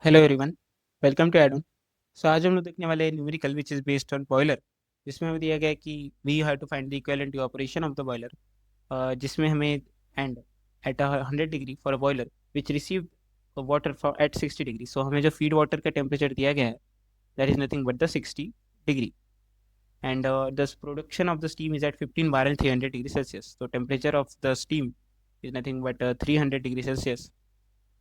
Hello everyone, welcome to Eden. So आज हम लोग देखने वाले हैं numerical which is based on boiler. जिसमें हमें दिया गया है कि we have to find the equivalent operation of the boiler, जिसमें हमें and at 100 degree for a boiler which receive water for at 60 degree. So हमें जो फीड वाटर का टेम्परेचर दिया गया है that is nothing but the 60 degree, and the production of the steam is at 15 bar and 300 degree Celsius. तो temperature of the steam is nothing but 300 degree Celsius,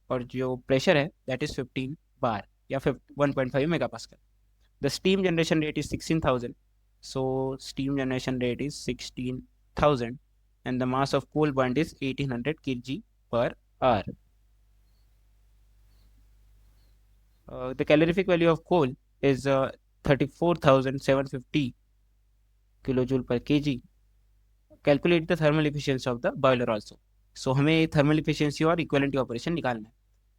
और जो pressure है that is 15 बार या फिर 1.5 mega pascal. The steam generation rate is 16,000, so steam generation rate is 16,000, and the mass of coal burned is 1800 kg per hour. The calorific value of coal is 34,750 kilojoule per kg. Calculate the thermal efficiency of the boiler also. So हमें thermal efficiency और equivalent operation निकालना है।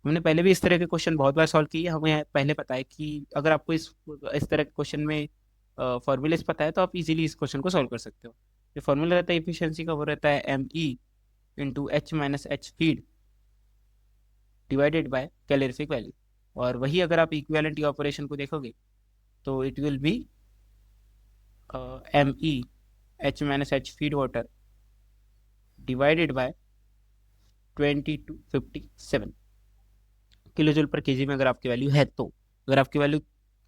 हमने पहले भी इस तरह के क्वेश्चन बहुत बार सॉल्व किए। हमें पहले पता है कि अगर आपको इस तरह के क्वेश्चन में फॉर्मूलेस पता है तो आप इजीली इस क्वेश्चन को सॉल्व कर सकते हो। जो फॉर्मूला रहता है इफिशियंसी का वो रहता है ME × H - H feed divided by calorific value. और वही अगर आप इक्विवेलेंट ऑपरेशन को देखोगे तो it will be ME × H - H feed water divided by 2257 kilo joule पर केजी में अगर आपकी वैल्यू है तो। अगर आपकी value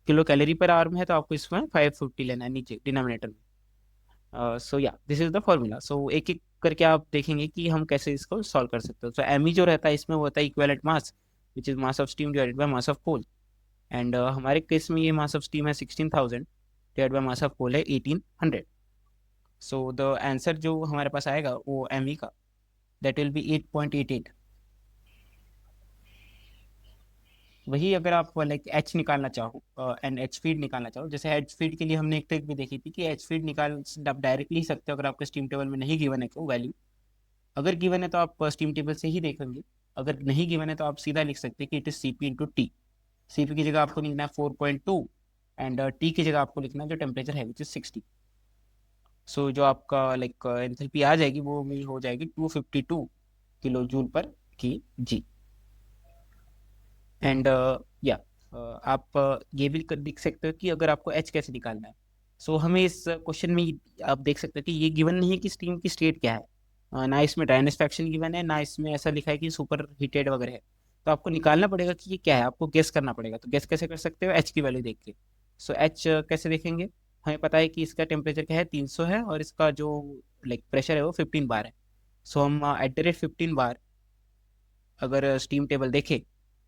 kilo calorie per hour में है तो आपको इसमें 550 लेना है नीचे डिनोमिनेटर में। सो या दिस इज द फॉर्मूला। सो एक एक करके आप देखेंगे कि हम कैसे इसको सॉल्व कर सकते हो। सो एमई जो रहता है इसमें वो होता है equivalent mass which is mass of steam divided by mass of coal, and हमारे केस में ये मास ऑफ स्टीम है 16,000 divide by mass of coal है 1800। सो द आंसर जो हमारे पास आएगा वो एमई का दैट विल बी 8.88। वही अगर आप लाइक एच निकालना चाहो एंड एच फीड निकालना चाहो, जैसे एच फीड के लिए हमने एक ट्रिक भी देखी थी कि एच फीड निकाल आप डायरेक्टली ही सकते हो अगर आपके स्टीम टेबल में नहीं गिवन है को वैल्यू। अगर गिवन है तो आप स्टीम टेबल से ही देखेंगे, अगर नहीं गिवन है तो आप सीधा लिख सकते हैं कि it is CP into T. CP की जगह आपको लिखना है 4.2, एंड टी की जगह आपको लिखना है जो टेम्परेचर है विच इज 60। सो जो आपका लाइक एंथैल्पी आ जाएगी वो भी हो जाएगी 252 किलो जूल पर की जी। एंड या आप ये भी देख सकते हो कि अगर आपको एच कैसे निकालना है। सो हमें इस क्वेश्चन में आप देख सकते हो कि ये गिवन नहीं है कि स्टीम की स्टेट क्या है। ना इसमें ड्राइनेस फ्रैक्शन गिवन है, ना इसमें ऐसा लिखा है कि सुपर हीटेड वगैरह है। तो आपको निकालना पड़ेगा कि ये क्या है, आपको गेस करना पड़ेगा। तो गेस कैसे कर सकते हो, एच की वैल्यू देख के। सो एच कैसे देखेंगे, हमें पता है कि इसका टेम्परेचर क्या है 300 है, और इसका जो लाइक प्रेशर है वो 15 बार है। सो हम एट द रेट 15 बार अगर स्टीम टेबल देखे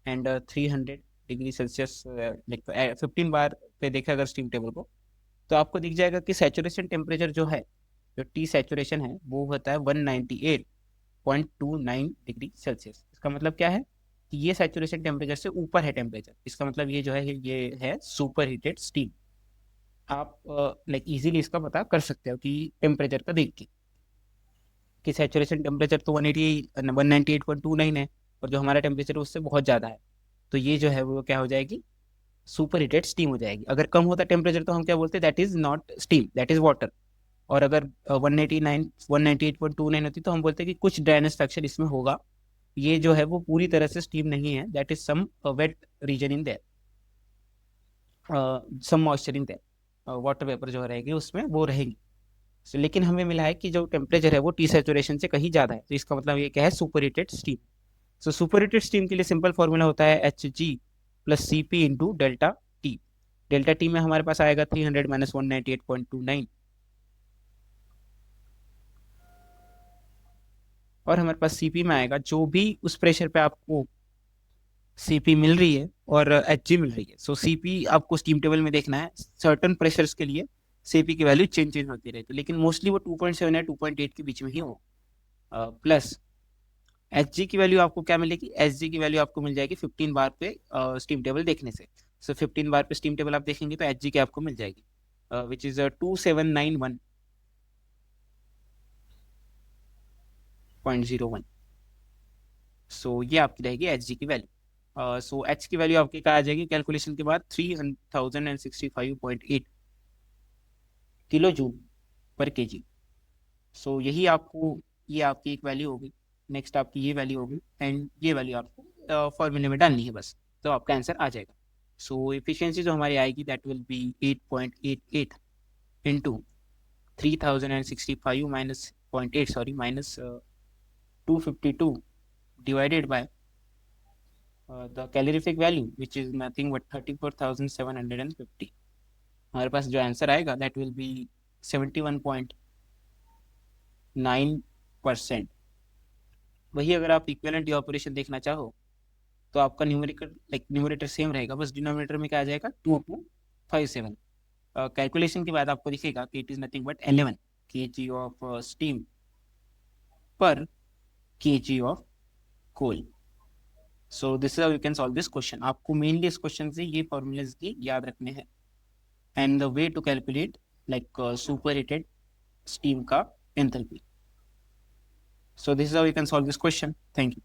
एंड 300 डिग्री सेल्सियस लाइक 15 बार पे देखे अगर स्टीम टेबल को, तो आपको दिख जाएगा कि सैचुरेशन टेम्परेचर जो है, जो टी सैचुरेशन है वो होता है 198.29 डिग्री सेल्सियस। इसका मतलब क्या है कि ये सैचुरेशन टेम्परेचर से ऊपर है टेम्परेचर। इसका मतलब ये जो है ये है सुपर हीटेड स्टीम। आप लाइक इजीली इसका पता कर सकते हो कि टेम्परेचर का देख के कि सैचुरेशन टेम्परेचर तो 198.29 है, और जो हमारा टेम्परेचर उससे बहुत ज़्यादा है। तो ये जो है वो क्या हो जाएगी, सुपर हीटेड स्टीम हो जाएगी। अगर कम होता टेम्परेचर तो हम क्या बोलते, that is not steam that is water. और अगर 198.29 होती तो हम बोलते कि कुछ ड्राइनेस फैक्टर इसमें होगा, ये जो है वो पूरी तरह से स्टीम नहीं है, that is some wet region in there, some moisture in there, water vapour जो रहेगी उसमें वो रहेगी। लेकिन हमें मिला है कि जो टेम्परेचर है वो टी सैचुरेशन से कहीं ज़्यादा है, तो इसका मतलब ये क्या है, super heated steam. So super heated steam के लिए सिंपल फॉर्मूला होता है Hg plus C P into delta T. Delta T में हमारे पास आएगा 300 माइनस 198.29, और हमारे पास सीपी में आएगा जो भी उस प्रेशर पे आपको सीपी मिल रही है और एच जी मिल रही है। सो सीपी आपको स्टीम टेबल में देखना है, सर्टन प्रेशर्स के लिए सीपी की वैल्यू चेंज चेंज होती रहती है, लेकिन मोस्टली वो 2.7 या 2.8 के बीच में ही हो। प्लस एच जी की वैल्यू आपको क्या मिलेगी, एच जी की वैल्यू आपको मिल जाएगी 15 बार पे स्टीम टेबल देखने से। सो 15 बार पे स्टीम टेबल आप देखेंगे तो एच जी की आपको मिल जाएगी विच इज 2791.01। सो ये आपकी रहेगी एच जी की वैल्यू। सो एच की वैल्यू आपकी क्या आ जाएगी कैलकुलेशन के बाद, 3065.8 किलो जूल पर के जी। सो यही आपको, ये आपकी एक वैल्यू होगी। नेक्स्ट आपकी ये वैल्यू होगी, एंड ये वैल्यू आपको फॉर्मूले में डालनी है बस। तो आपका आंसर आ जाएगा। सो एफिशिएंसी जो हमारी आएगी that will be 8.88 into 3065 minus 0.8 sorry minus 252 divided by the calorific value which is nothing but 34,750। हमारे पास जो आंसर आएगा दैट विल बी 71.9%। वही अगर आप इक्विवेलेंट ऑपरेशन देखना चाहो तो आपका न्यूमरेटर सेम रहेगा, बस डिनोमिनेटर में क्या आ जाएगा 2/57। कैलकुलेशन के बाद आपको दिखेगा कि it is nothing but 11 kg of steam per kg of coal. So this is how you can solve this question. आपको मेनली इस क्वेश्चन से ये फॉर्मूलाज की याद रखने हैं and the way to calculate like super heated steam का enthalpy. So this is how you can solve this question. Thank you.